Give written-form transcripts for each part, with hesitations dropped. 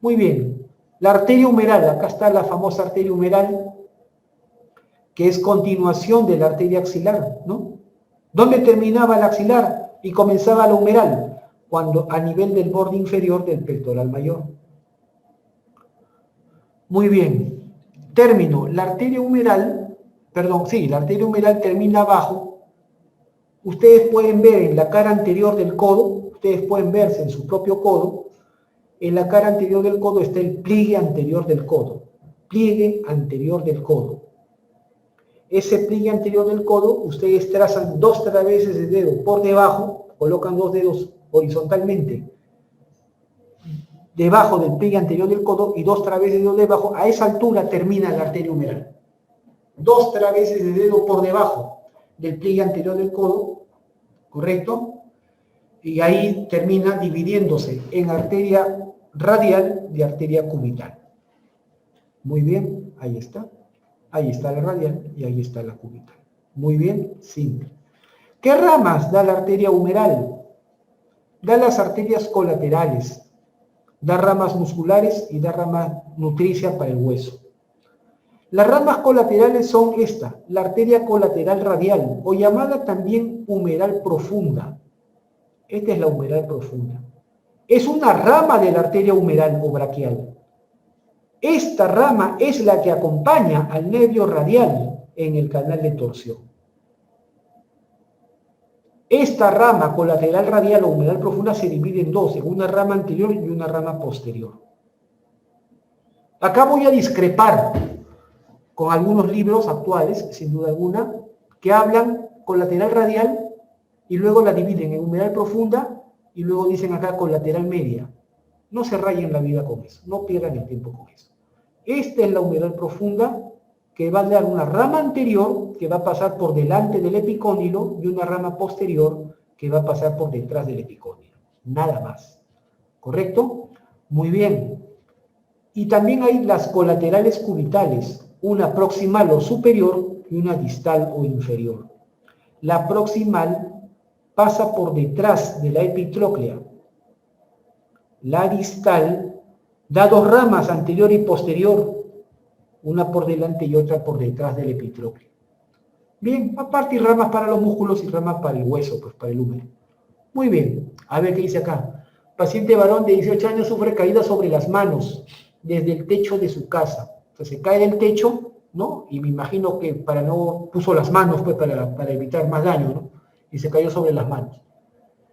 Muy bien. La arteria humeral, acá está la famosa arteria humeral, que es continuación de la arteria axilar, ¿no? ¿Dónde terminaba el axilar y comenzaba la humeral? Cuando a nivel del borde inferior del pectoral mayor. Muy bien. Término, la arteria humeral, perdón, sí, la arteria humeral termina abajo. Ustedes pueden ver en la cara anterior del codo, ustedes pueden verse en su propio codo, en la cara anterior del codo está el pliegue anterior del codo. Pliegue anterior del codo. Ese pliegue anterior del codo, ustedes trazan 2 traveses de dedo por debajo, colocan 2 dedos horizontalmente debajo del pliegue anterior del codo y 2 traveses de dedo debajo. A esa altura termina la arteria humeral. 2 traveses de dedo por debajo del pliegue anterior del codo, ¿correcto? Y ahí termina dividiéndose en arteria radial y arteria cubital. Muy bien, ahí está. Ahí está la radial y ahí está la cubital. Muy bien, simple. ¿Qué ramas da la arteria humeral? Da las arterias colaterales, da ramas musculares y da ramas nutricia para el hueso. Las ramas colaterales son esta, la arteria colateral radial, o llamada también humeral profunda. Esta es la humeral profunda. Es una rama de la arteria humeral o braquial. Esta rama es la que acompaña al nervio radial en el canal de torsión. Esta rama colateral radial o humeral profunda se divide en dos, en una rama anterior y una rama posterior. Acá voy a discrepar con algunos libros actuales, sin duda alguna, que hablan colateral radial y luego la dividen en humeral profunda y luego dicen acá colateral media. No se rayen la vida con eso, no pierdan el tiempo con eso. Esta es la humeral profunda que va a dar una rama anterior que va a pasar por delante del epicóndilo y una rama posterior que va a pasar por detrás del epicóndilo. Nada más. ¿Correcto? Muy bien. Y también hay las colaterales cubitales, una proximal o superior y una distal o inferior. La proximal pasa por detrás de la epitróclea. La distal da 2 ramas, anterior y posterior, una por delante y otra por detrás del epitrócleo. Bien, aparte hay ramas para los músculos y ramas para el hueso, pues para el húmero. Muy bien, a ver qué dice acá. Paciente varón de 18 años sufre caída sobre las manos desde el techo de su casa. O sea, se cae del techo, ¿no? Y me imagino que puso las manos pues para evitar más daño, ¿no? Y se cayó sobre las manos.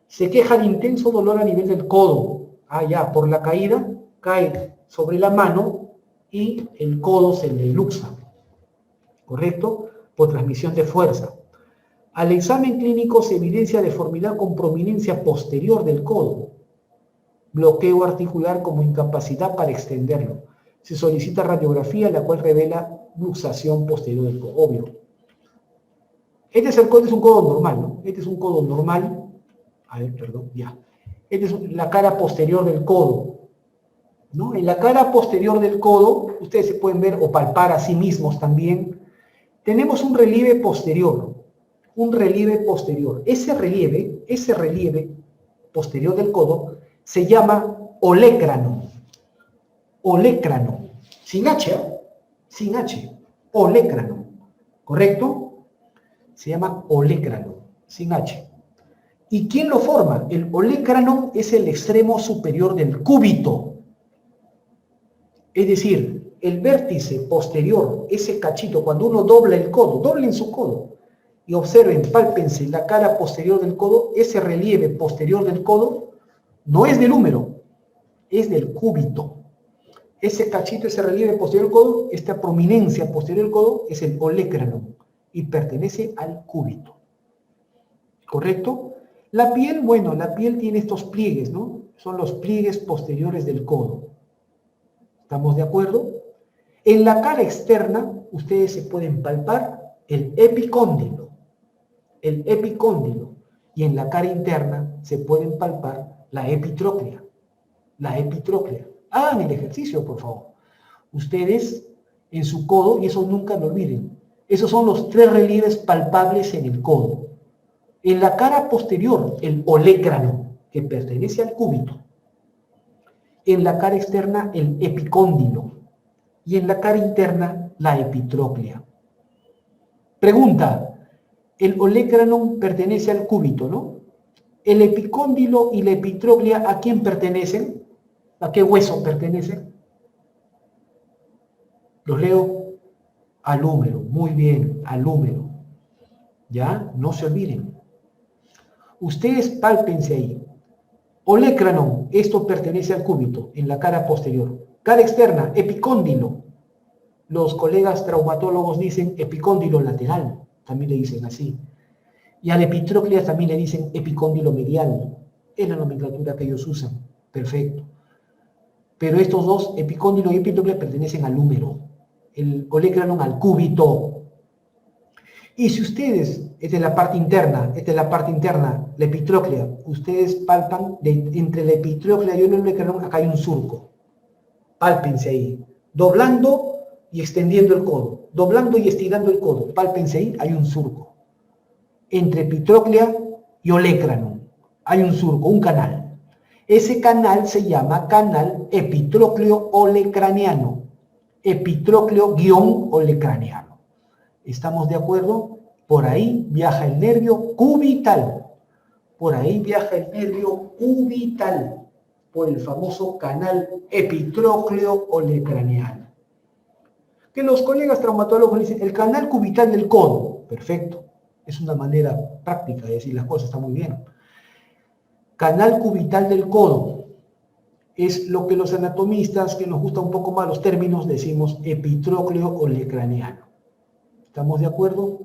Se queja de intenso dolor a nivel del codo. Ah, ya, por la caída cae sobre la mano y el codo se le luxa, ¿correcto? Por transmisión de fuerza. Al examen clínico se evidencia deformidad con prominencia posterior del codo, bloqueo articular como incapacidad para extenderlo. Se solicita radiografía, la cual revela luxación posterior del codo, obvio. Este es un codo normal, ¿no? Este es un codo normal. A ver, perdón, ya. Esta es la cara posterior del codo, ¿no? En la cara posterior del codo, ustedes se pueden ver o palpar a sí mismos también, tenemos un relieve posterior, Ese relieve posterior del codo se llama olecrano, sin H, olecrano, ¿correcto? Se llama olecrano, sin H. ¿Y quién lo forma? El olecrano es el extremo superior del cúbito. Es decir, el vértice posterior, ese cachito, cuando uno dobla el codo, doblen su codo y observen, pálpense la cara posterior del codo, ese relieve posterior del codo no es del húmero, es del cúbito. Ese cachito, ese relieve posterior del codo, esta prominencia posterior del codo es el olecrano y pertenece al cúbito. ¿Correcto? La piel, bueno, la piel tiene estos pliegues, ¿no? Son los pliegues posteriores del codo. ¿Estamos de acuerdo? En la cara externa, ustedes se pueden palpar el epicóndilo. Y en la cara interna se pueden palpar la epitróclea. Hagan el ejercicio, por favor. Ustedes en su codo, y eso nunca lo olviden, esos son los 3 relieves palpables en el codo. En la cara posterior, el olecrano, que pertenece al cúbito. en la cara externa el epicóndilo y en la cara interna la epitróclea. Pregunta, el olecranon pertenece al cúbito, ¿no? ¿El epicóndilo y la epitróclea a quién pertenecen? ¿A qué hueso pertenecen? Los leo. Al húmero, muy bien, al húmero. ¿Ya? No se olviden. Ustedes pálpense ahí. Olecranon, esto pertenece al cúbito, en la cara posterior. Cara externa, epicóndilo. Los colegas traumatólogos dicen epicóndilo lateral, también le dicen así. Y a la epitróclea también le dicen epicóndilo medial. Es la nomenclatura que ellos usan. Perfecto. Pero estos dos, epicóndilo y epitróclea, pertenecen al húmero. El olecranon al cúbito. Y si ustedes, esta es la parte interna, la epitróclea, ustedes palpan entre la epitróclea y el olecranon, acá hay un surco. Pálpense ahí. Doblando y extendiendo el codo. Doblando y estirando el codo. Pálpense ahí, hay un surco. Entre epitróclea y olecranon hay un surco, un canal. Ese canal se llama canal epitrócleo-olecraniano. Epitrócleo-olecraniano. ¿Estamos de acuerdo? Por ahí viaja el nervio cubital. Por ahí viaja el nervio cubital. Por el famoso canal epitrócleo-olecraniano. Que los colegas traumatólogos dicen, el canal cubital del codo. Perfecto. Es una manera práctica de decir las cosas, está muy bien. Canal cubital del codo. Es lo que los anatomistas, que nos gustan un poco más los términos, decimos epitrócleo-olecraniano. ¿Estamos de acuerdo?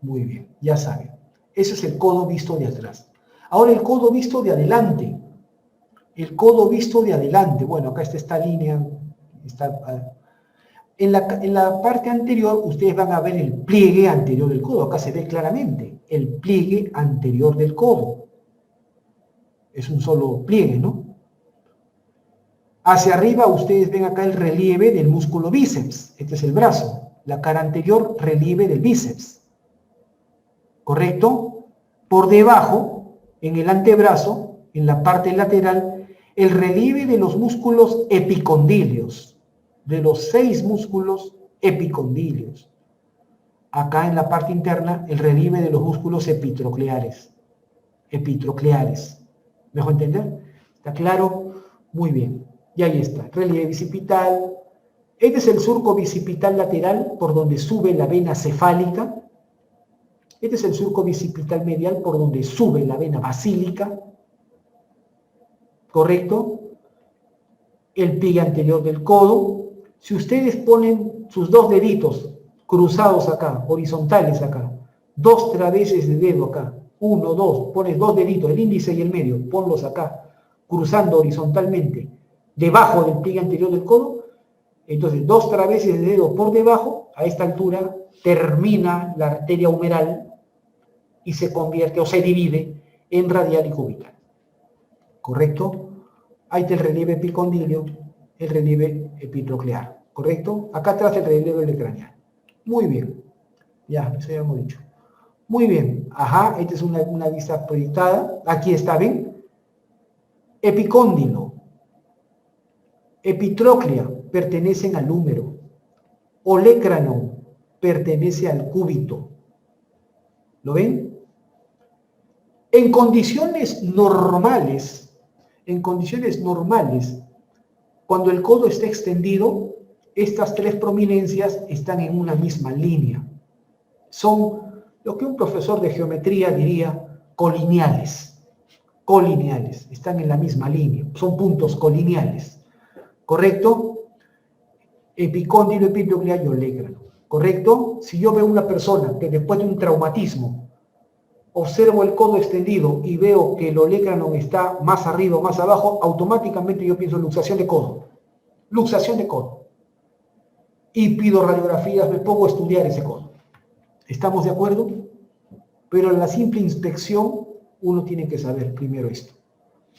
Muy bien, ya saben. Ese es el codo visto de atrás. Ahora el codo visto de adelante. El codo visto de adelante. Bueno, acá está esta línea. En la parte anterior ustedes van a ver el pliegue anterior del codo. Acá se ve claramente el pliegue anterior del codo. Es un solo pliegue, ¿no? Hacia arriba ustedes ven acá el relieve del músculo bíceps. Este es el brazo. La cara anterior, relieve del bíceps. ¿Correcto? Por debajo, en el antebrazo, en la parte lateral, el relieve de los músculos epicondilios. De los 6 músculos epicondilios. Acá en la parte interna, el relieve de los músculos epitrocleares. Epitrocleares. ¿Me dejo entender? ¿Está claro? Muy bien. Y ahí está. Relieve bicipital. Este es el surco bicipital lateral por donde sube la vena cefálica. Este es el surco bicipital medial por donde sube la vena basílica. ¿Correcto? El pliegue anterior del codo. Si ustedes ponen sus 2 deditos cruzados acá, horizontales acá, 2 traveses de dedo acá, 1, 2, pones 2 deditos, el índice y el medio, ponlos acá, cruzando horizontalmente, debajo del pliegue anterior del codo, entonces 2 traveses de dedo por debajo, a esta altura termina la arteria humeral y se convierte o se divide en radial y cubital. ¿Correcto? Ahí está el relieve epicondilio, el relieve epitroclear, ¿correcto? Acá atrás el relieve olecraniano. Muy bien, ya, eso ya hemos dicho. Muy bien, ajá, esta es una vista proyectada, aquí está, ¿ven? Epicóndilo, epitróclea, pertenecen al húmero. Olecranon, pertenece al cúbito. ¿Lo ven? En condiciones normales, cuando el codo está extendido, estas 3 prominencias están en una misma línea. Son lo que un profesor de geometría diría colineales. Colineales, están en la misma línea, son puntos colineales. ¿Correcto? Epicóndilo, epitroclear y olecranon. ¿Correcto? Si yo veo una persona que después de un traumatismo observo el codo extendido y veo que el olecranon está más arriba o más abajo, automáticamente yo pienso luxación de codo. Luxación de codo. Y pido radiografías, me pongo a estudiar ese codo. ¿Estamos de acuerdo? Pero en la simple inspección uno tiene que saber primero esto.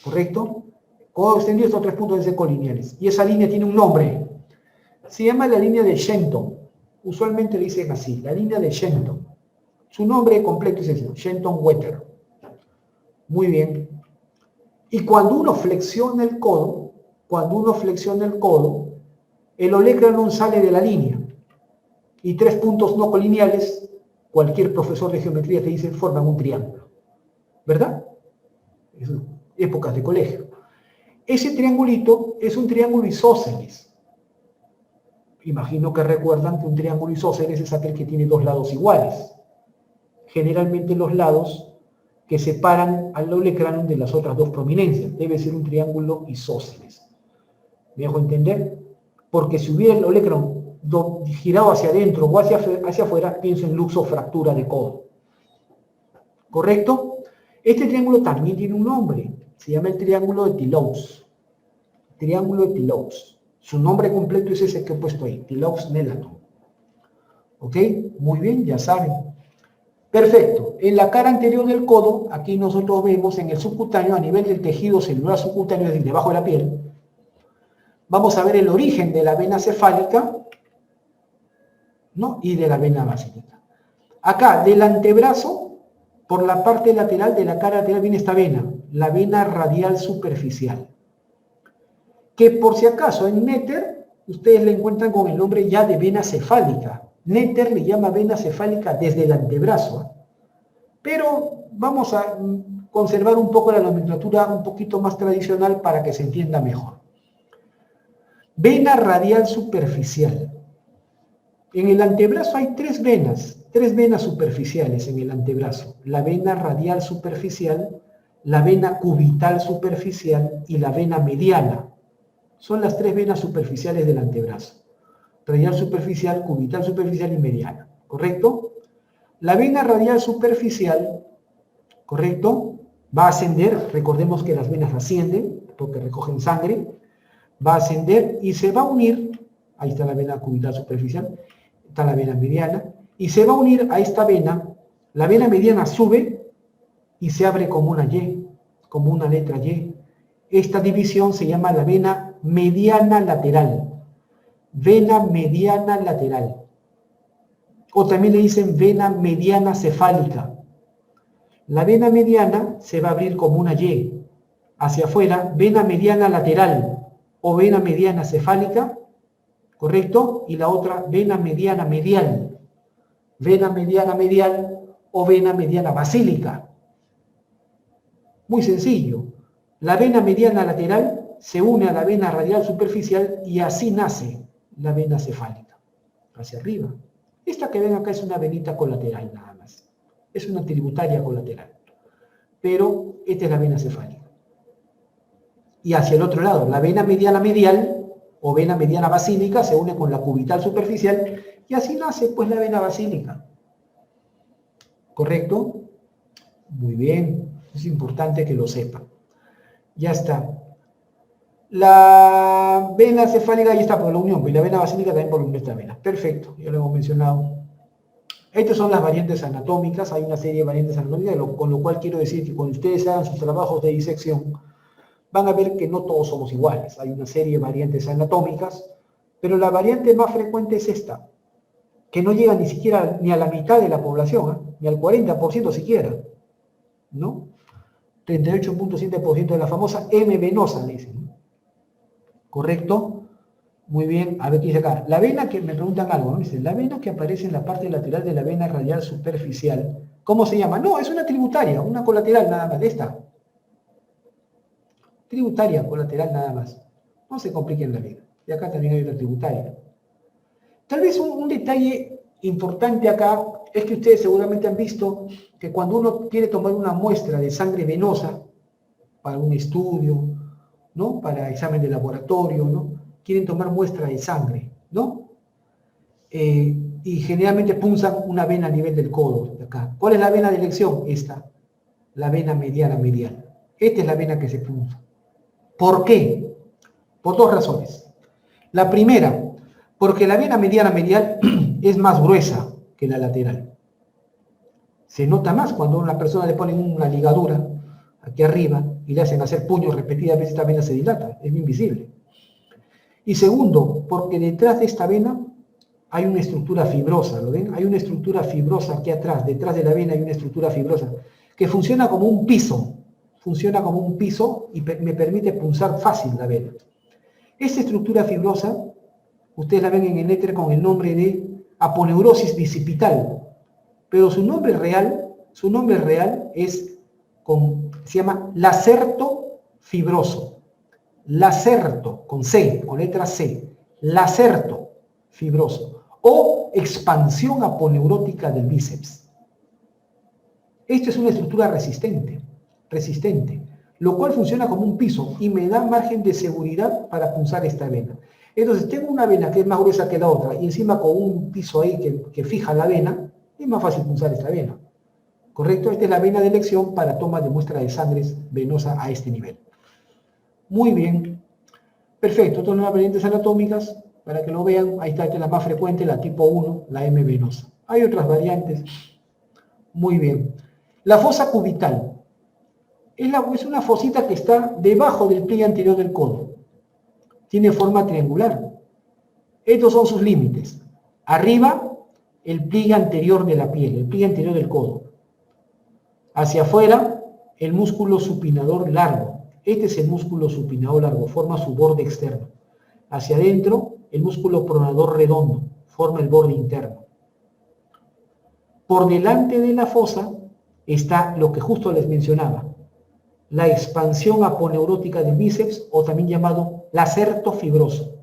¿Correcto? Codo extendido, estos 3 puntos deben ser colineales. Y esa línea tiene un nombre. Se llama la línea de Shenton. Usualmente le dicen así, la línea de Shenton. Su nombre completo es ese, Shenton-Wetter. Muy bien. Y cuando uno flexiona el codo, cuando uno flexiona el codo, el olecranon sale de la línea y 3 puntos no colineales, cualquier profesor de geometría te dice, forman un triángulo, ¿verdad? Es épocas de colegio. Ese triangulito es un triángulo isósceles. Imagino que recuerdan que un triángulo isósceles es aquel que tiene 2 lados iguales. Generalmente los lados que separan al olecranon de las otras 2 prominencias. Debe ser un triángulo isósceles. ¿Me dejo entender? Porque si hubiera el olecranon girado hacia adentro o hacia afuera, pienso en luxofractura de codo. ¿Correcto? Este triángulo también tiene un nombre. Se llama el triángulo de Tillows. Triángulo de Tillows. Su nombre completo es ese que he puesto ahí, Tillows-Nelaton. ¿Ok? Muy bien, ya saben. Perfecto. En la cara anterior del codo, aquí nosotros vemos en el subcutáneo, a nivel del tejido celular subcutáneo, es decir, debajo de la piel, vamos a ver el origen de la vena cefálica, ¿no? Y de la vena basílica. Acá, del antebrazo, por la parte lateral de la cara lateral viene esta vena, la vena radial superficial. Que por si acaso en Netter, ustedes la encuentran con el nombre ya de vena cefálica. Netter le llama vena cefálica desde el antebrazo. Pero vamos a conservar un poco la nomenclatura un poquito más tradicional para que se entienda mejor. Vena radial superficial. En el antebrazo hay 3 venas superficiales en el antebrazo. La vena radial superficial, la vena cubital superficial y la vena mediana. Son las 3 venas superficiales del antebrazo. Radial superficial, cubital superficial y mediana. ¿Correcto? La vena radial superficial, ¿correcto? Va a ascender, recordemos que las venas ascienden porque recogen sangre, va a ascender y se va a unir, ahí está la vena cubital superficial, está la vena mediana, y se va a unir a esta vena, la vena mediana sube y se abre como una Y, como una letra Y. Esta división se llama la vena mediana lateral. Vena mediana lateral. O también le dicen vena mediana cefálica. La vena mediana se va a abrir como una Y. Hacia afuera, vena mediana lateral o vena mediana cefálica, ¿correcto? Y la otra, vena mediana medial. Vena mediana medial o vena mediana basílica. Muy sencillo. La vena mediana lateral se une a la vena radial superficial y así nace la vena cefálica. Hacia arriba. Esta que ven acá es una venita colateral nada más. Es una tributaria colateral. Pero esta es la vena cefálica. Y hacia el otro lado, la vena mediana medial o vena mediana basílica se une con la cubital superficial y así nace pues la vena basílica. ¿Correcto? Muy bien. Es importante que lo sepan. Ya está. La vena cefálica ya está por la unión, y la vena basílica también por la unión de esta vena. Perfecto, ya lo hemos mencionado. Estas son las variantes anatómicas, hay una serie de variantes anatómicas, con lo cual quiero decir que cuando ustedes hagan sus trabajos de disección, van a ver que no todos somos iguales. Hay una serie de variantes anatómicas, pero la variante más frecuente es esta, que no llega ni siquiera ni a la mitad de la población, ni al 40% siquiera, ¿no? 38.7% de la famosa M venosa, le dicen, ¿no? ¿Correcto? Muy bien, a ver qué dice acá. La vena que, me preguntan algo, ¿no? Dice, la vena que aparece en la parte lateral de la vena radial superficial, ¿cómo se llama? No, es una tributaria, una colateral nada más, de esta. Tributaria, colateral nada más. No se compliquen la vida. Y acá también hay una tributaria. Tal vez un detalle importante acá es que ustedes seguramente han visto que cuando uno quiere tomar una muestra de sangre venosa para un estudio, ¿no? Para examen de laboratorio, ¿no? Quieren tomar muestra de sangre, ¿no? Y generalmente punzan una vena a nivel del codo, de acá. ¿Cuál es la vena de elección? Esta, la vena mediana medial. Esta es la vena que se punza. ¿Por qué? Por 2 razones. La primera, porque la vena mediana medial es más gruesa que la lateral. Se nota más cuando a una persona le ponen una ligadura aquí arriba y le hacen hacer puños repetidas veces, esta vena se dilata, es invisible. Y segundo, porque detrás de esta vena hay una estructura fibrosa, ¿lo ven? Hay una estructura fibrosa aquí atrás, detrás de la vena hay una estructura fibrosa que funciona como un piso y me permite punzar fácil la vena. Esta estructura fibrosa, ustedes la ven en el éter con el nombre de aponeurosis bicipital, pero su nombre real se llama lacerto fibroso. Lacerto, con C, con letra C, lacerto fibroso, o expansión aponeurótica del bíceps. Esto es una estructura resistente, lo cual funciona como un piso y me da margen de seguridad para punzar esta vena. Entonces, tengo una vena que es más gruesa que la otra y encima con un piso ahí que fija la vena, es más fácil punzar esta vena. ¿Correcto? Esta es la vena de elección para toma de muestra de sangre venosa a este nivel. Muy bien. Perfecto. Estas son las variantes anatómicas, para que lo vean. Ahí está, esta es la más frecuente, la tipo 1, la M venosa. Hay otras variantes. Muy bien. La fosa cubital. Es una fosita que está debajo del pliegue anterior del codo. Tiene forma triangular. Estos son sus límites. Arriba, el pliegue anterior de la piel, el pliegue anterior del codo. Hacia afuera, el músculo supinador largo. Este es el músculo supinador largo, forma su borde externo. Hacia adentro, el músculo pronador redondo, forma el borde interno. Por delante de la fosa está lo que justo les mencionaba, la expansión aponeurótica del bíceps, o también llamado lacerto fibroso.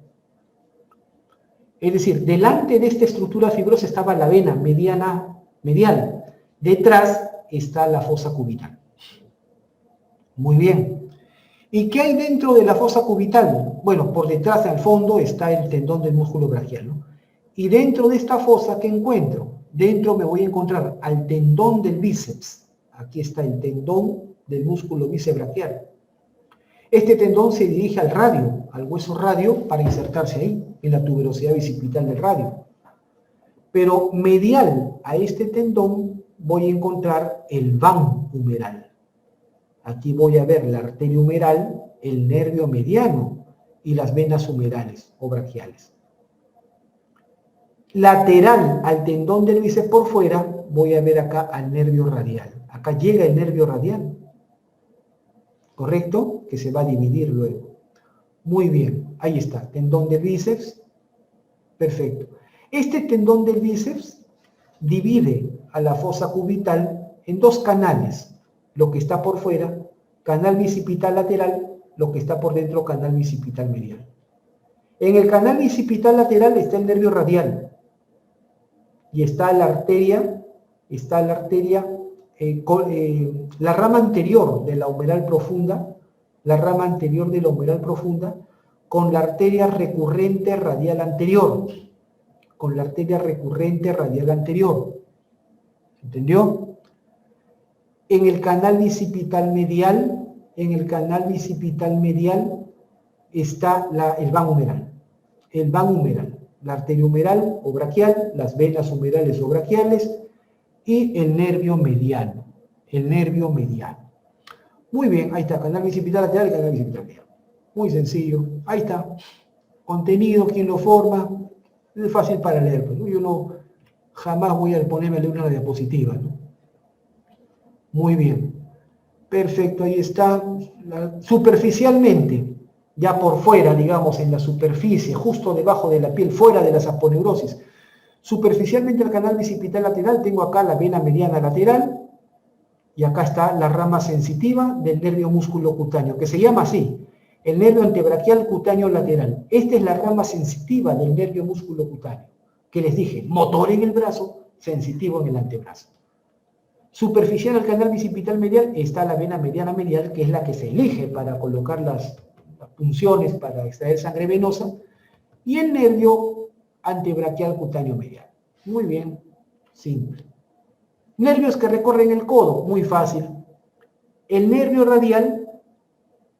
Es decir, delante de esta estructura fibrosa estaba la vena medial. Detrás está la fosa cubital. Muy bien. ¿Y qué hay dentro de la fosa cubital? Bueno, por detrás, al fondo, está el tendón del músculo braquial, ¿no? Y dentro de esta fosa, ¿qué encuentro? Dentro me voy a encontrar al tendón del bíceps. Aquí está el tendón del músculo bíceps braquial. Este tendón se dirige al radio, al hueso radio, para insertarse ahí, en la tuberosidad bicipital del radio. Pero medial a este tendón voy a encontrar el van humeral. Aquí voy a ver la arteria humeral, el nervio mediano y las venas humerales o braquiales. Lateral al tendón del bíceps por fuera, voy a ver acá al nervio radial. Acá llega el nervio radial, ¿correcto? Que se va a dividir luego. Muy bien, ahí está, tendón del bíceps. Perfecto. Este tendón del bíceps divide a la fosa cubital en dos canales. Lo que está por fuera, canal bicipital lateral, lo que está por dentro, canal bicipital medial. En el canal bicipital lateral está el nervio radial y está la arteria, la rama anterior de la humeral profunda, con la arteria recurrente radial anterior, ¿entendió? En el canal bicipital medial, está el van humeral, la arteria humeral o braquial, las venas humerales o braquiales y el nervio mediano. Muy bien, ahí está, canal bicipital lateral y canal bicipital medial. Muy sencillo, ahí está. Contenido, ¿quién lo forma? Es fácil para leer, pues, ¿no? Yo no jamás voy a ponerme a leer una diapositiva, ¿no? Muy bien. Perfecto, ahí está. Superficialmente, ya por fuera, digamos, en la superficie, justo debajo de la piel, fuera de las aponeurosis. Superficialmente el canal bicipital lateral, tengo acá la vena mediana lateral y acá está la rama sensitiva del nervio músculo cutáneo, que se llama así, el nervio antebraquial cutáneo lateral. Esta es la rama sensitiva del nervio músculo cutáneo, que les dije, motor en el brazo, sensitivo en el antebrazo. Superficial al canal bicipital medial está la vena mediana medial, que es la que se elige para colocar las punciones para extraer sangre venosa, y el nervio antebraquial cutáneo medial. Muy bien, simple. Nervios que recorren el codo, muy fácil. El nervio radial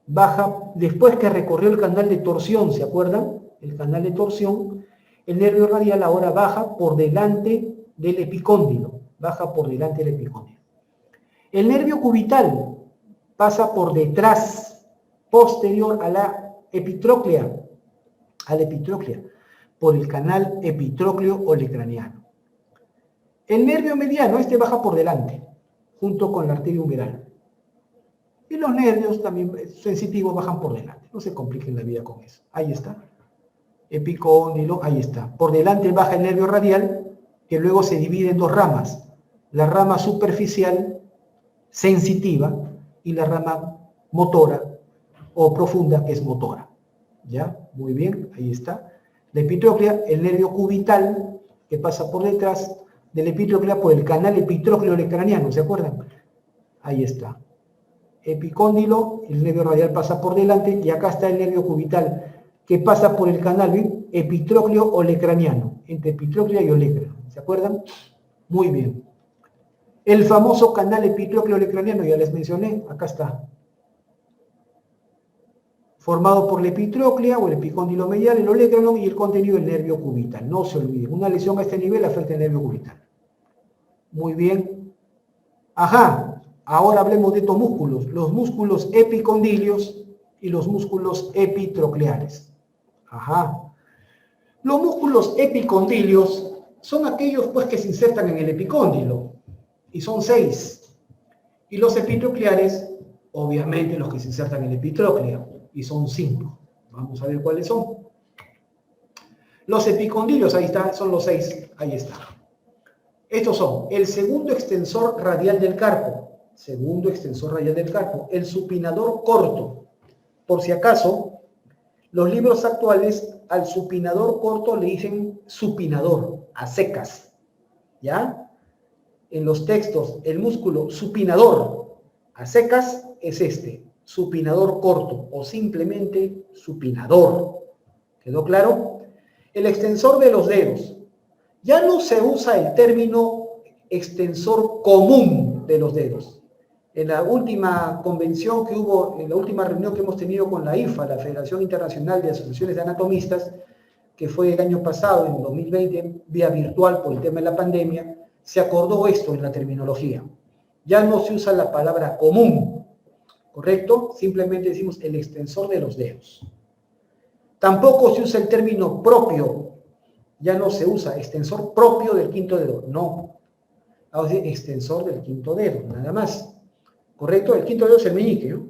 baja, después que recorrió el canal de torsión, ¿se acuerdan? El canal de torsión, el nervio radial ahora baja por delante del epicóndilo. El nervio cubital pasa por detrás, posterior a la epitróclea, por el canal epitrócleo olecraniano. El nervio mediano, este baja por delante, junto con la arteria humeral. Y los nervios también sensitivos bajan por delante. No se compliquen la vida con eso. Ahí está. Epicóndilo, ahí está. Por delante baja el nervio radial, que luego se divide en dos ramas. La rama superficial, sensitiva, y la rama motora o profunda, que es motora. ¿Ya? Muy bien, ahí está. La epitróclea, el nervio cubital, que pasa por detrás de la epitróclea por el canal epitrócleo-olecraniano, ¿se acuerdan? Ahí está. Epicóndilo, el nervio radial pasa por delante, y acá está el nervio cubital, que pasa por el canal epitrócleo-olecraniano, entre epitróclea y olecra. ¿Se acuerdan? Muy bien. El famoso canal epitrócleo-olecraniano, ya les mencioné, acá está. Formado por la epitróclea o el epicóndilo medial, el olecrano y el contenido del nervio cubital. No se olviden, una lesión a este nivel afecta el nervio cubital. Muy bien. Ajá, ahora hablemos de estos músculos, los músculos epicondilios y los músculos epitrocleares. Ajá. Los músculos epicondilios son aquellos pues que se insertan en el epicóndilo, y son 6. Y los epitrocleares, obviamente los que se insertan en la epitróclea, y son 5. Vamos a ver cuáles son. Los epicondilios, ahí está, son los 6, ahí está. Estos son el segundo extensor radial del carpo, el supinador corto. Por si acaso, los libros actuales al supinador corto le dicen supinador, a secas, ¿ya? En los textos, el músculo supinador a secas es este, supinador corto o simplemente supinador. ¿Quedó claro? El extensor de los dedos. Ya no se usa el término extensor común de los dedos. En la última convención que hubo, en la última reunión que hemos tenido con la IFA, la Federación Internacional de Asociaciones de Anatomistas, que fue el año pasado, en 2020, vía virtual por el tema de la pandemia, se acordó esto en la terminología. Ya no se usa la palabra común, ¿correcto? Simplemente decimos el extensor de los dedos. Tampoco se usa el término propio, ya no se usa extensor propio del quinto dedo, no. Vamos a decir extensor del quinto dedo, nada más. ¿Correcto? El quinto dedo es el meñique, ¿no?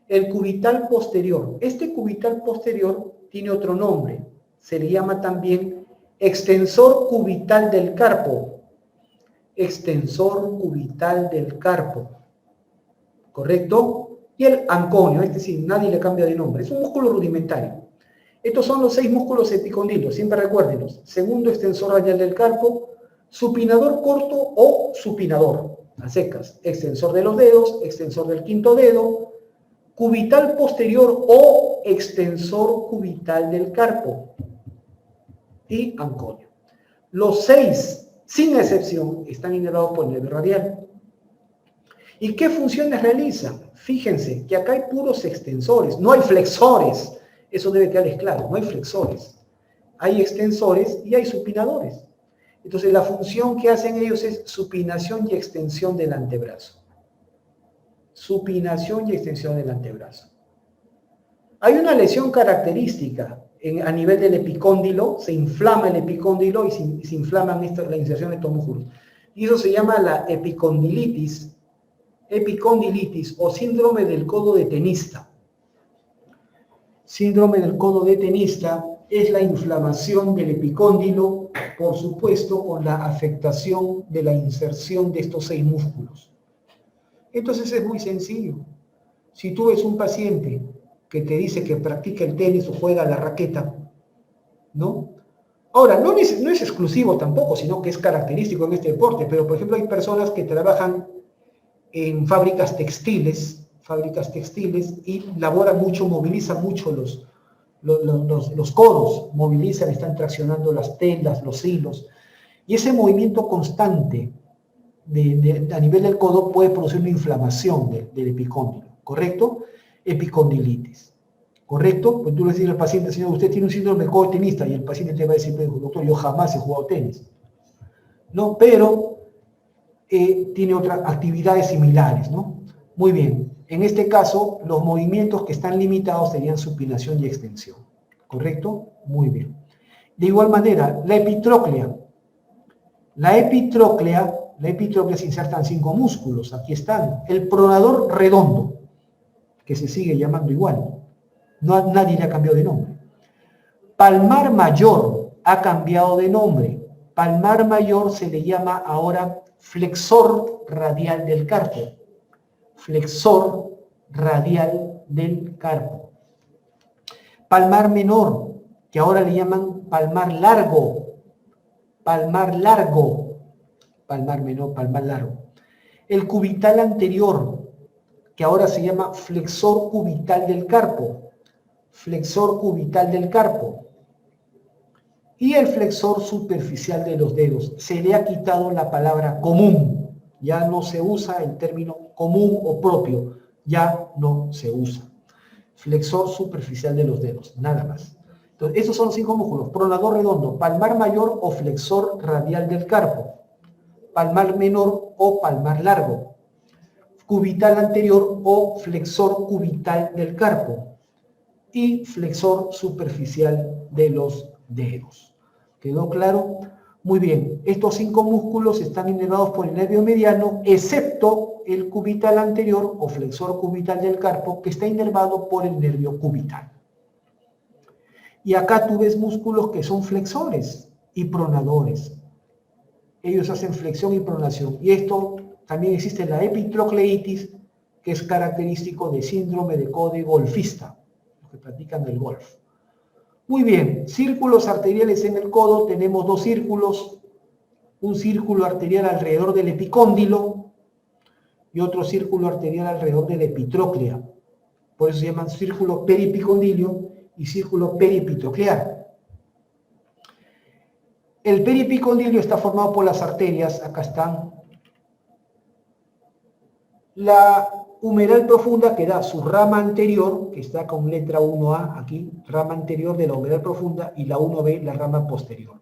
El cubital posterior. Este cubital posterior tiene otro nombre. Se le llama también extensor cubital del carpo. Extensor cubital del carpo. ¿Correcto? Y el anconio, este sí, nadie le cambia de nombre. Es un músculo rudimentario. Estos son los 6 músculos epicondilios, siempre recuérdenlos. Segundo extensor radial del carpo, supinador corto o supinador, a secas. Extensor de los dedos, extensor del quinto dedo, cubital posterior o extensor cubital del carpo y anconio. Los 6, sin excepción, están inervados por el nervio radial. ¿Y qué funciones realizan? Fíjense que acá hay puros extensores, no hay flexores. Eso debe quedarles claro, no hay flexores. Hay extensores y hay supinadores. Entonces la función que hacen ellos es supinación y extensión del antebrazo. Supinación y extensión del antebrazo. Hay una lesión característica a nivel del epicóndilo, se inflama el epicóndilo y se inflama la inserción de estos músculos. Y eso se llama la epicondilitis o síndrome del codo de tenista. Síndrome del codo de tenista es la inflamación del epicóndilo, por supuesto, con la afectación de la inserción de estos 6 músculos. Entonces es muy sencillo. Si tú ves un paciente que te dice que practica el tenis o juega la raqueta, ¿no? Ahora, no es exclusivo tampoco, sino que es característico en este deporte, pero por ejemplo hay personas que trabajan en fábricas textiles y laboran mucho, movilizan mucho los codos, movilizan, están traccionando las telas, los hilos, y ese movimiento constante a nivel del codo puede producir una inflamación del epicóndilo, ¿correcto? Epicondilitis, ¿correcto? Pues tú le dices al paciente, señor, usted tiene un síndrome del codo tenista, y el paciente te va a decir, doctor, yo jamás he jugado tenis, ¿no? Pero tiene otras actividades similares, ¿no? Muy bien. En este caso, los movimientos que están limitados serían supinación y extensión. ¿Correcto? Muy bien. De igual manera, la epitróclea. La epitróclea se insertan 5 músculos. Aquí están. El pronador redondo. que se sigue llamando igual. Nadie le ha cambiado de nombre. Palmar mayor ha cambiado de nombre. Palmar mayor se le llama ahora flexor radial del carpo. Flexor radial del carpo. Palmar menor, que ahora le llaman palmar largo. Palmar largo. Palmar menor, palmar largo. El cubital anterior, que ahora se llama flexor cubital del carpo. Flexor cubital del carpo. Y el flexor superficial de los dedos. Se le ha quitado la palabra común. Ya no se usa el término común o propio. Ya no se usa. Flexor superficial de los dedos. Nada más. Entonces, esos son los 5 músculos. Pronador redondo, palmar mayor o flexor radial del carpo. Palmar menor o palmar largo. Cubital anterior o flexor cubital del carpo. Y flexor superficial de los dedos. ¿Quedó claro? Muy bien. Estos 5 músculos están inervados por el nervio mediano, excepto el cubital anterior o flexor cubital del carpo, que está inervado por el nervio cubital. Y acá tú ves músculos que son flexores y pronadores. Ellos hacen flexión y pronación. Y esto también existe en la epitrocleitis, que es característico de síndrome de Code golfista, los que practican el golf. Muy bien, círculos arteriales en el codo. Tenemos 2 círculos. Un círculo arterial alrededor del epicóndilo y otro círculo arterial alrededor de la epitróclea. Por eso se llaman círculo peripicondilio y círculo peripitroclear. El peripicondilio está formado por las arterias, acá están. La humeral profunda, que da su rama anterior, que está con letra 1A aquí, rama anterior de la humeral profunda, y la 1B, la rama posterior.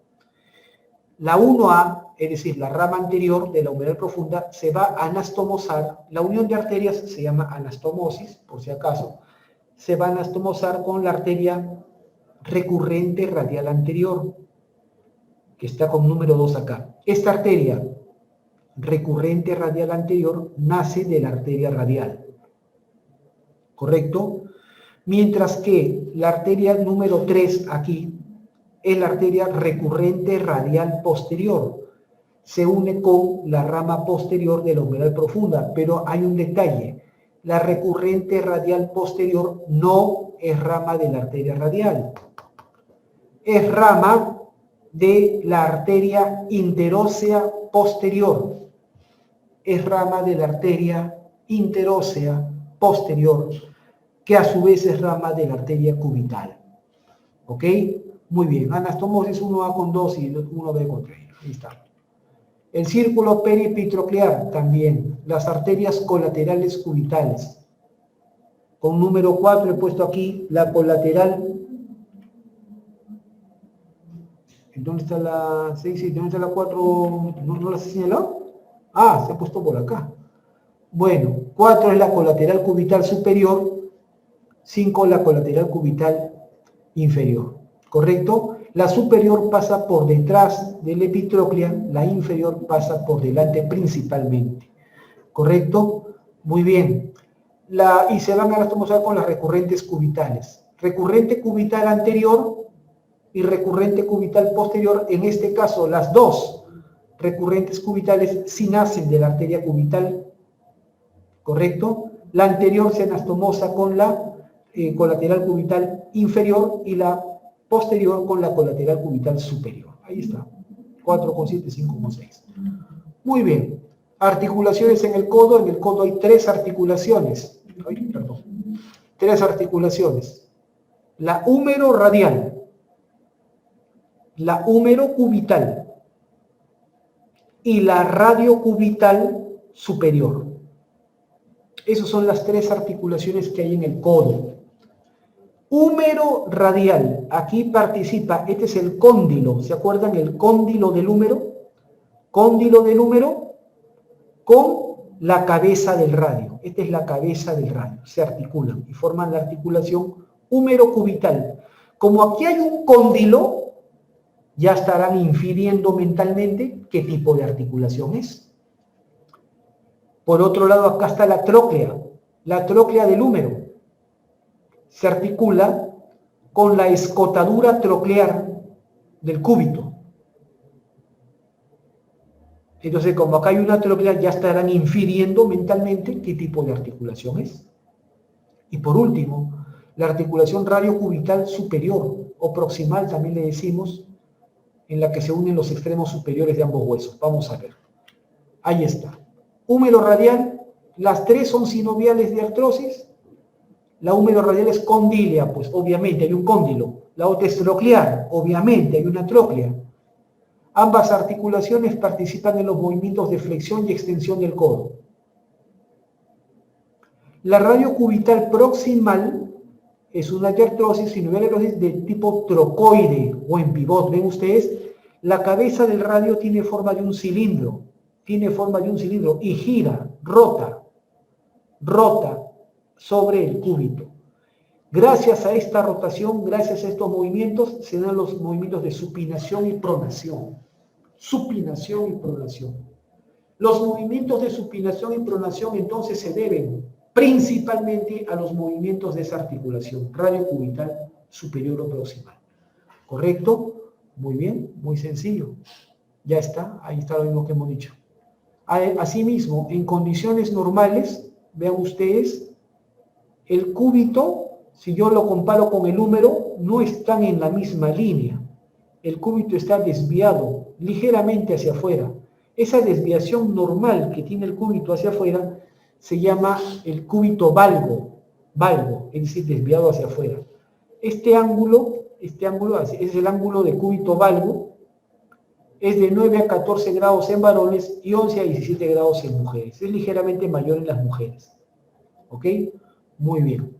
La 1A, es decir, la rama anterior de la humeral profunda, se va a anastomosar. La unión de arterias se llama anastomosis, por si acaso. Se va a anastomosar con la arteria recurrente radial anterior, que está con número 2 acá. Esta arteria recurrente radial anterior nace de la arteria radial, ¿correcto? Mientras que la arteria número 3 aquí es la arteria recurrente radial posterior. Se une con la rama posterior de la humeral profunda, pero hay un detalle. La recurrente radial posterior no es rama de la arteria radial. Es rama de la arteria interósea posterior. Es rama de la arteria interósea posterior, que a su vez es rama de la arteria cubital. ¿Ok? Muy bien. Anastomosis 1A con 2 y 1B con 3. Ahí está. El círculo peripitroclear también. Las arterias colaterales cubitales. Con número 4 he puesto aquí la colateral. ¿Dónde está la 6? ¿Dónde está la 4? ¿No las he señalado? Ah, se ha puesto por acá. Bueno, 4 es la colateral cubital superior, 5 la colateral cubital inferior. ¿Correcto? La superior pasa por detrás de la epitróclea, la inferior pasa por delante principalmente. ¿Correcto? Muy bien. Y se van a anastomosar con las recurrentes cubitales. Recurrente cubital anterior y recurrente cubital posterior. En este caso, las dos recurrentes cubitales sí nacen de la arteria cubital, ¿correcto? La anterior se anastomosa con la colateral cubital inferior y la posterior con la colateral cubital superior. Ahí está, 4,7, 5,6. Muy bien, articulaciones en el codo. En el codo hay 3 articulaciones. Perdón. 3 articulaciones. La húmero radial, la húmero cubital y la radiocubital superior. Esas son las 3 articulaciones que hay en el codo. Húmero radial, aquí participa, este es el cóndilo, ¿se acuerdan? El cóndilo del húmero. Cóndilo del húmero con la cabeza del radio. Esta es la cabeza del radio, se articulan y forman la articulación húmero cubital. Como aquí hay un cóndilo, ya estarán infiriendo mentalmente qué tipo de articulación es. Por otro lado, acá está la tróclea del húmero. se articula con la escotadura troclear del cúbito. Entonces, como acá hay una troclear, ya estarán infiriendo mentalmente qué tipo de articulación es. Y por último, la articulación radiocubital superior o proximal, también le decimos, en la que se unen los extremos superiores de ambos huesos. Vamos a ver. Ahí está. Húmero radial, las tres son sinoviales de artrosis. La húmero radial es condílea, pues obviamente hay un cóndilo. La otra es troclear, obviamente hay una tróclea. Ambas articulaciones participan en los movimientos de flexión y extensión del codo. La radiocubital proximal es una artrosis sinovial de tipo trocoide o en pivot. ¿Ven ustedes? La cabeza del radio tiene forma de un cilindro. Y gira, rota sobre el cúbito. Gracias a esta rotación, gracias a estos movimientos, se dan los movimientos de supinación y pronación. Supinación y pronación. Los movimientos de supinación y pronación entonces se deben principalmente a los movimientos de esa articulación radiocubital superior o proximal. ¿Correcto? Muy bien, muy sencillo. Ya está, ahí está lo mismo que hemos dicho. Asimismo, en condiciones normales, vean ustedes, el cúbito, si yo lo comparo con el húmero, no están en la misma línea. El cúbito está desviado ligeramente hacia afuera. Esa desviación normal que tiene el cúbito hacia afuera se llama el cúbito valgo, es decir, desviado hacia afuera. Este ángulo es el ángulo de cúbito valgo, es de 9 a 14 grados en varones y 11 a 17 grados en mujeres. Es ligeramente mayor en las mujeres. ¿Ok? Muy bien.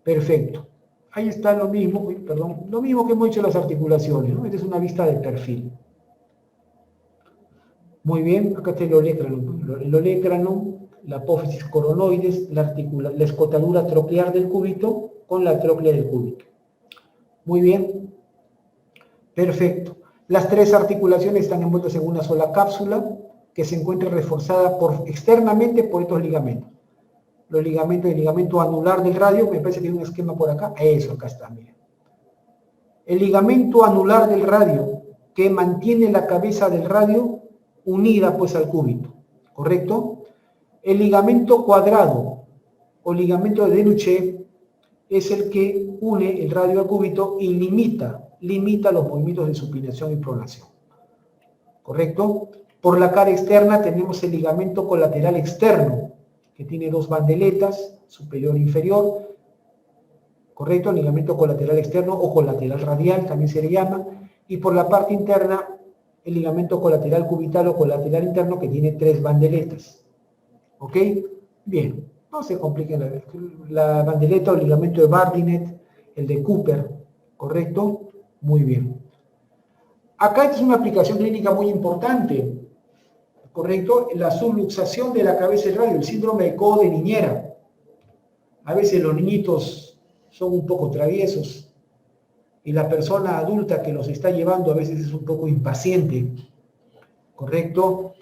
Perfecto. Ahí está lo mismo que hemos dicho en las articulaciones, ¿no? Esta es una vista de perfil. Muy bien, acá está el olecranon, la apófisis coronoides, la escotadura troclear del cúbito con la tróclea del cúbito. Muy bien. Perfecto. Las tres articulaciones están envueltas en una sola cápsula que se encuentra reforzada externamente por estos ligamentos. Los ligamentos, el ligamento anular del radio, me parece que hay un esquema por acá. Eso, acá está, mira. El ligamento anular del radio que mantiene la cabeza del radio unida pues al cúbito, ¿correcto? El ligamento cuadrado o ligamento de Denuchet es el que une el radio al cúbito y limita los movimientos de supinación y pronación. ¿Correcto? Por la cara externa tenemos el ligamento colateral externo, que tiene dos bandeletas, superior e inferior. ¿Correcto? El ligamento colateral externo o colateral radial también se le llama. Y por la parte interna, el ligamento colateral cubital o colateral interno, que tiene tres bandeletas. ¿Ok? Bien. No se compliquen la bandeleta o el ligamento de Bardinet, el de Cooper. ¿Correcto? Muy bien. Acá esta es una aplicación clínica muy importante, ¿correcto? La subluxación de la cabeza del radio, el síndrome de codo de niñera. A veces los niñitos son un poco traviesos y la persona adulta que los está llevando a veces es un poco impaciente, ¿correcto?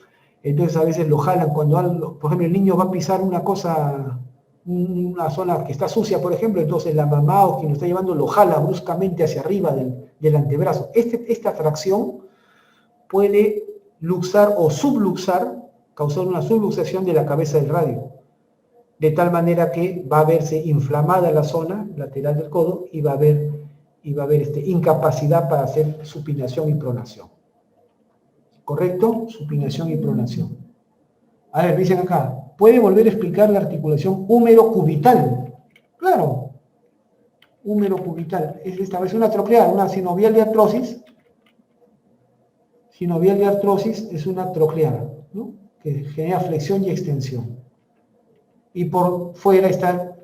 Entonces a veces lo jalan cuando, por ejemplo, el niño va a pisar una cosa, una zona que está sucia, por ejemplo, entonces la mamá o quien lo está llevando lo jala bruscamente hacia arriba del antebrazo. Esta tracción puede luxar o subluxar, causar una subluxación de la cabeza del radio, de tal manera que va a verse inflamada la zona lateral del codo y va a haber incapacidad para hacer supinación y pronación. ¿Correcto? Supinación y pronación. A ver, dicen acá, ¿puede volver a explicar la articulación húmero-cubital? Claro, húmero-cubital. Esta vez una troclear, una sinovial de artrosis. Sinovial de artrosis es una troclear, ¿no? Que genera flexión y extensión. Y por fuera está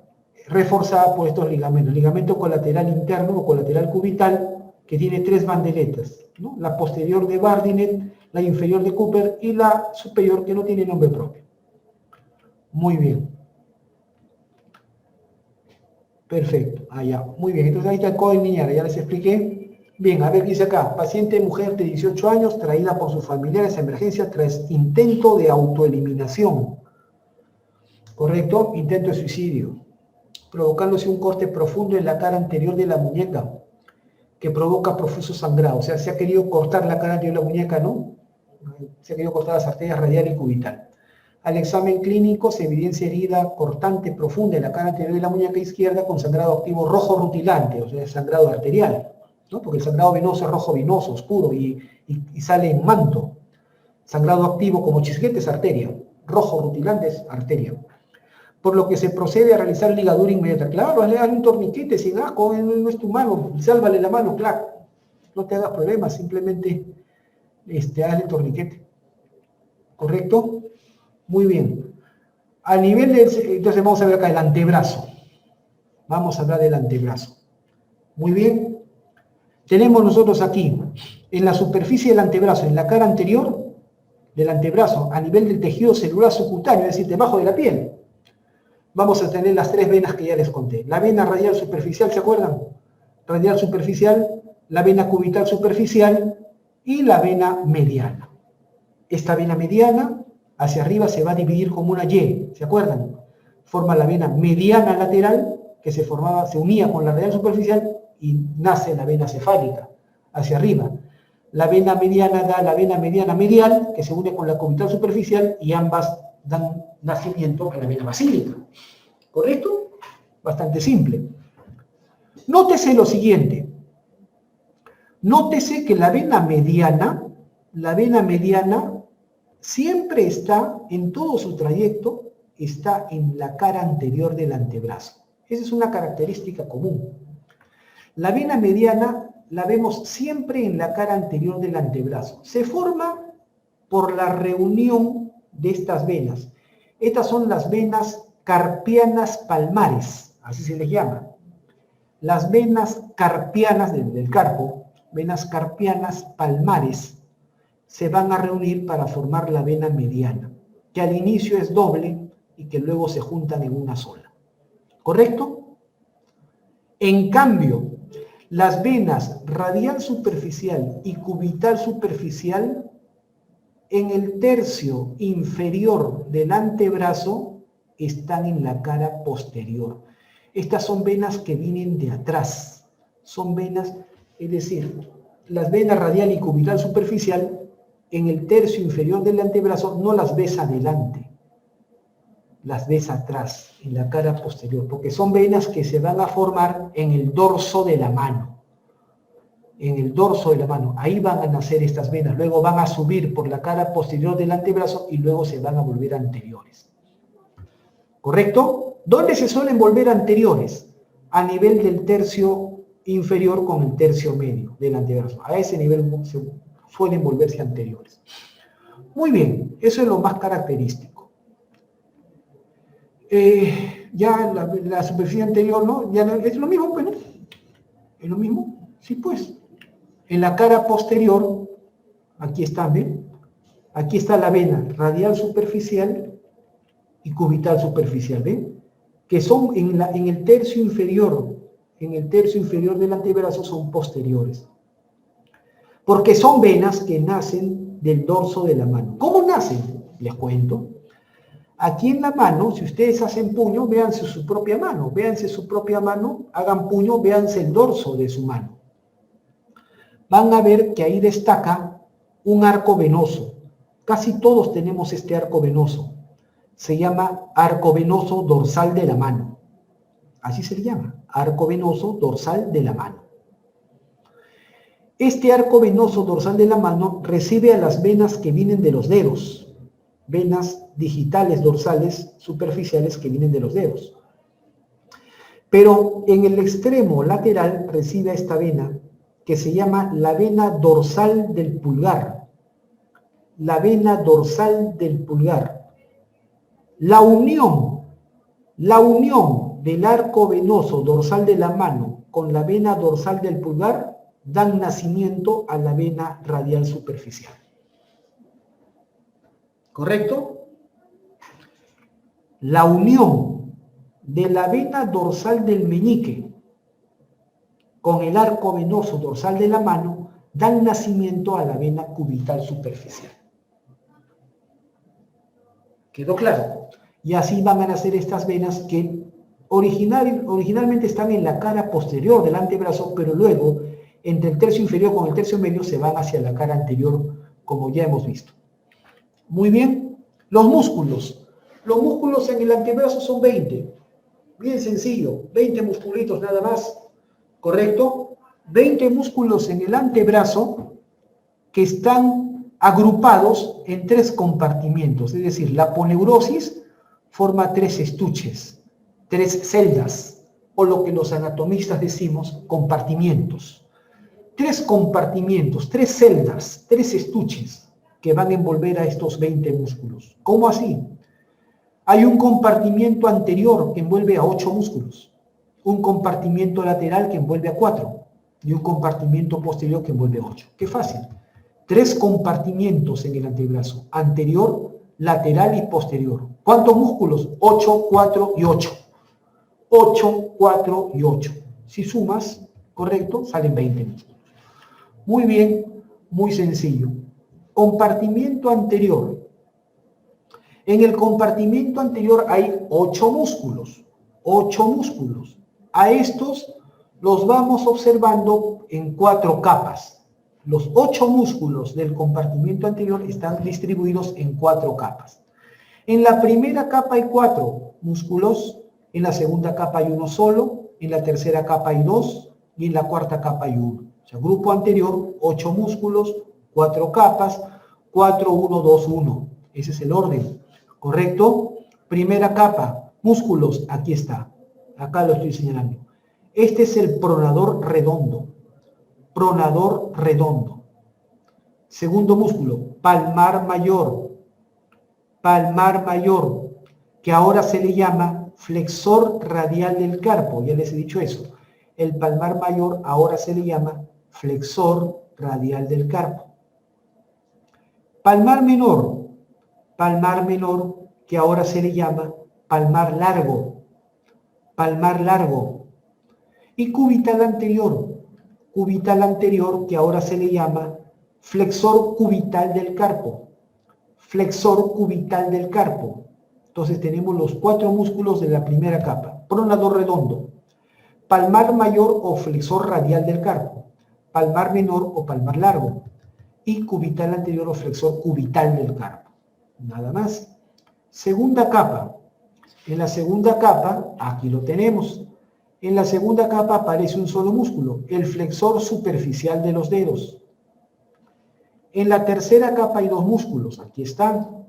reforzada por estos ligamentos. Ligamento colateral interno o colateral cubital, que tiene tres bandeletas, ¿no? La posterior de Bardinet, la inferior de Cooper y la superior que no tiene nombre propio. Muy bien. Perfecto. Ya. Muy bien. Entonces ahí está el codo de niñera, ya les expliqué. Bien, a ver qué dice acá. Paciente mujer de 18 años traída por sus familiares a emergencia tras intento de autoeliminación. ¿Correcto? Intento de suicidio. provocándose un corte profundo en la cara anterior de la muñeca, que provoca profuso sangrado. O sea, se ha querido cortar la cara anterior de la muñeca, ¿no? Se ha querido cortar las arterias radial y cubital. Al examen clínico se evidencia herida cortante profunda en la cara anterior de la muñeca izquierda con sangrado activo rojo rutilante, o sea, sangrado arterial, ¿no? Porque el sangrado venoso es rojo vinoso, oscuro, y sale en manto. Sangrado activo como chisguete es arteria, rojo rutilante es arteria. Por lo que se procede a realizar ligadura inmediata. Claro, hazle un torniquete sin asco, no es tu mano, sálvale la mano, claro. No te hagas problemas, simplemente hazle torniquete. ¿Correcto? Muy bien. A nivel entonces vamos a ver acá el antebrazo. Vamos a hablar del antebrazo. Muy bien. Tenemos nosotros aquí, en la superficie del antebrazo, en la cara anterior del antebrazo, a nivel del tejido celular subcutáneo, es decir, debajo de la piel, vamos a tener las tres venas que ya les conté. La vena radial superficial, ¿se acuerdan? Radial superficial, la vena cubital superficial y la vena mediana. Esta vena mediana hacia arriba se va a dividir como una Y, ¿se acuerdan? Forma la vena mediana lateral que se unía con la radial superficial y nace la vena cefálica hacia arriba. La vena mediana da la vena mediana medial que se une con la cubital superficial y ambas dan nacimiento a la vena basílica. ¿Correcto? Bastante simple. Nótese lo siguiente. Nótese que la vena mediana siempre está, en todo su trayecto, está en la cara anterior del antebrazo. Esa es una característica común. La vena mediana la vemos siempre en la cara anterior del antebrazo. Se forma por la reunión de estas venas. Estas son las venas carpianas palmares, así se les llama. Las venas carpianas del carpo, venas carpianas palmares, se van a reunir para formar la vena mediana, que al inicio es doble y que luego se juntan en una sola. ¿Correcto? En cambio, las venas radial superficial y cubital superficial, en el tercio inferior del antebrazo, están en la cara posterior. Estas son venas que vienen de atrás. Son venas, es decir, las venas radial y cubital superficial, en el tercio inferior del antebrazo no las ves adelante, las ves atrás, en la cara posterior, porque son venas que se van a formar en el dorso de la mano. En el dorso de la mano, ahí van a nacer estas venas, luego van a subir por la cara posterior del antebrazo y luego se van a volver anteriores. ¿Correcto? ¿Dónde se suelen volver anteriores? A nivel del tercio inferior con el tercio medio del antebrazo. A ese nivel se suelen volverse anteriores. Muy bien, eso es lo más característico. Ya la superficie anterior, ¿no? Ya es lo mismo, pues, ¿no? ¿Es lo mismo? Sí, pues. En la cara posterior, aquí está, ¿ven? Aquí está la vena radial superficial y cubital superficial, ¿ven? Que son en el tercio inferior del antebrazo son posteriores. Porque son venas que nacen del dorso de la mano. ¿Cómo nacen? Les cuento. Aquí en la mano, si ustedes hacen puño, véanse su propia mano. Véanse su propia mano, hagan puño, véanse el dorso de su mano. Van a ver que ahí destaca un arco venoso. Casi todos tenemos este arco venoso. Se llama arco venoso dorsal de la mano. Así se le llama, arco venoso dorsal de la mano. Este arco venoso dorsal de la mano recibe a las venas que vienen de los dedos, venas digitales dorsales superficiales que vienen de los dedos. Pero en el extremo lateral recibe a esta vena que se llama la vena dorsal del pulgar. La vena dorsal del pulgar. La unión del arco venoso dorsal de la mano con la vena dorsal del pulgar dan nacimiento a la vena radial superficial. ¿Correcto? La unión de la vena dorsal del meñique con el arco venoso dorsal de la mano dan nacimiento a la vena cubital superficial. ¿Quedó claro? Y así van a nacer estas venas que Originalmente están en la cara posterior del antebrazo, pero luego, entre el tercio inferior con el tercio medio, se van hacia la cara anterior, como ya hemos visto. Muy bien. Los músculos. Los músculos en el antebrazo son 20. Bien sencillo. 20 musculitos nada más. ¿Correcto? 20 músculos en el antebrazo que están agrupados en 3 compartimientos. Es decir, la aponeurosis forma 3 estuches, 3 celdas, o lo que los anatomistas decimos, compartimientos. 3 compartimientos, 3 celdas, 3 estuches que van a envolver a estos 20 músculos. ¿Cómo así? Hay un compartimiento anterior que envuelve a 8 músculos, un compartimiento lateral que envuelve a 4 y un compartimiento posterior que envuelve a 8. ¡Qué fácil! 3 compartimientos en el antebrazo, anterior, lateral y posterior. ¿Cuántos músculos? 8, 4 y 8. 8, 4 y 8. Si sumas, correcto, salen 20 músculos. Muy bien, muy sencillo. Compartimiento anterior. En el compartimiento anterior hay 8 músculos. 8 músculos. A estos los vamos observando en 4 capas. Los 8 músculos del compartimiento anterior están distribuidos en 4 capas. En la primera capa hay 4 músculos, en la segunda capa hay 1 solo, en la tercera capa hay 2 y en la cuarta capa hay 1. O sea, grupo anterior, 8 músculos, 4 capas, 4, 1, 2, 1. Ese es el orden, ¿correcto? Primera capa, músculos, aquí está. Acá lo estoy señalando. Este es el pronador redondo. Pronador redondo. Segundo músculo, palmar mayor. Palmar mayor, que ahora se le llama flexor radial del carpo. Ya les he dicho eso. El palmar mayor ahora se le llama flexor radial del carpo. Palmar menor, que ahora se le llama palmar largo. Palmar largo. Y cubital anterior, que ahora se le llama flexor cubital del carpo. Flexor cubital del carpo. Entonces tenemos los 4 músculos de la primera capa. Pronador redondo, palmar mayor o flexor radial del carpo, palmar menor o palmar largo, y cubital anterior o flexor cubital del carpo. Nada más. Segunda capa. En la segunda capa, aquí lo tenemos. En la segunda capa aparece un solo músculo, el flexor superficial de los dedos. En la tercera capa hay 2 músculos, aquí están.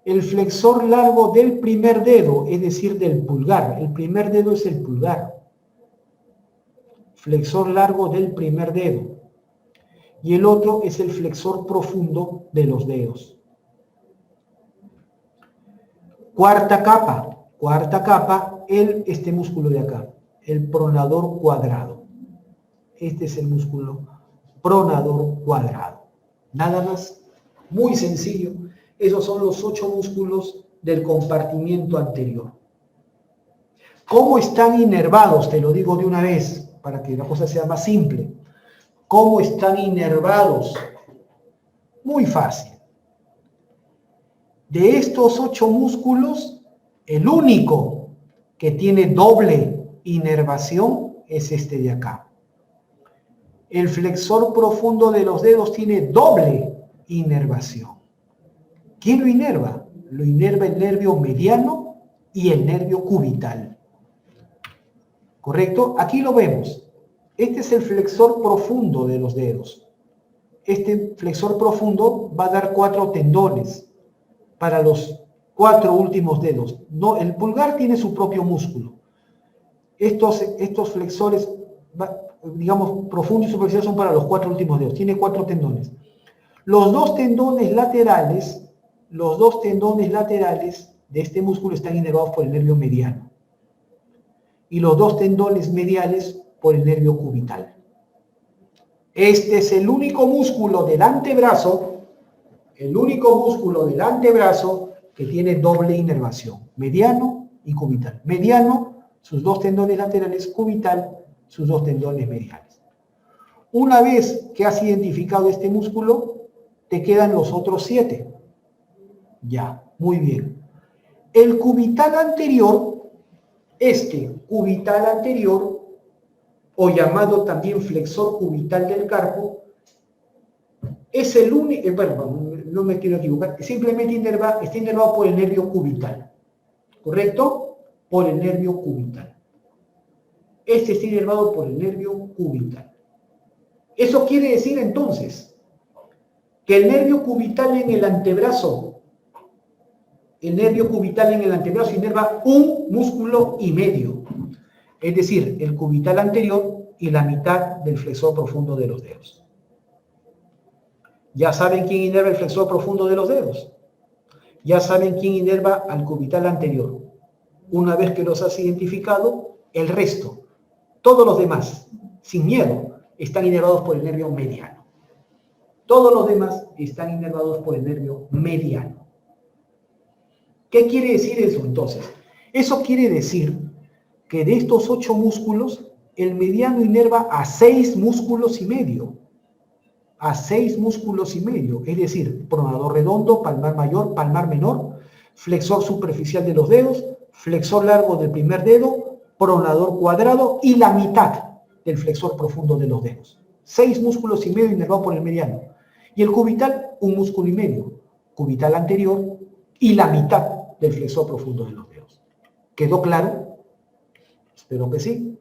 El flexor largo del primer dedo, es decir, del pulgar. El primer dedo es el pulgar. Flexor largo del primer dedo. Y el otro es el flexor profundo de los dedos. Cuarta capa, este músculo de acá, el pronador cuadrado. Este es el músculo pronador cuadrado. Nada más, muy sencillo. Esos son los 8 músculos del compartimiento anterior. ¿Cómo están inervados? Te lo digo de una vez, para que la cosa sea más simple. ¿Cómo están inervados? Muy fácil. De estos 8 músculos, el único que tiene doble inervación es este de acá. El flexor profundo de los dedos tiene doble inervación. ¿Quién lo inerva? Lo inerva el nervio mediano y el nervio cubital. ¿Correcto? Aquí lo vemos. Este es el flexor profundo de los dedos. Este flexor profundo va a dar 4 tendones para los 4 últimos dedos. No, el pulgar tiene su propio músculo. Estos flexores, digamos, profundo y superficial son para los 4 últimos dedos. Tiene 4 tendones. Los dos tendones laterales de este músculo están inervados por el nervio mediano. Y los 2 tendones mediales por el nervio cubital. Este es el único músculo del antebrazo, que tiene doble inervación, mediano y cubital. Mediano, sus 2 tendones laterales, cubital, sus 2 tendones mediales. Una vez que has identificado este músculo, te quedan los otros 7. Ya, muy bien. El cubital anterior Este cubital anterior, o llamado también flexor cubital del carpo, es el único, bueno, no me quiero equivocar, simplemente está inervado por el nervio cubital, ¿correcto? Por el nervio cubital. Este está inervado por el nervio cubital. Eso quiere decir entonces que el nervio cubital en el antebrazo inerva un músculo y medio, es decir, el cubital anterior y la mitad del flexor profundo de los dedos. Ya saben quién inerva el flexor profundo de los dedos. Ya saben quién inerva al cubital anterior. Una vez que los has identificado, el resto, todos los demás, sin miedo, están inervados por el nervio mediano. Todos los demás están inervados por el nervio mediano. ¿Qué quiere decir eso entonces? Eso quiere decir que de estos 8 músculos, el mediano inerva a 6 músculos y medio. A 6 músculos y medio, es decir, pronador redondo, palmar mayor, palmar menor, flexor superficial de los dedos, flexor largo del primer dedo, pronador cuadrado y la mitad del flexor profundo de los dedos. 6 músculos y medio inervados por el mediano. Y el cubital, un músculo y medio. Cubital anterior y la mitad del flexor profundo de los dedos. ¿Quedó claro? Espero que sí.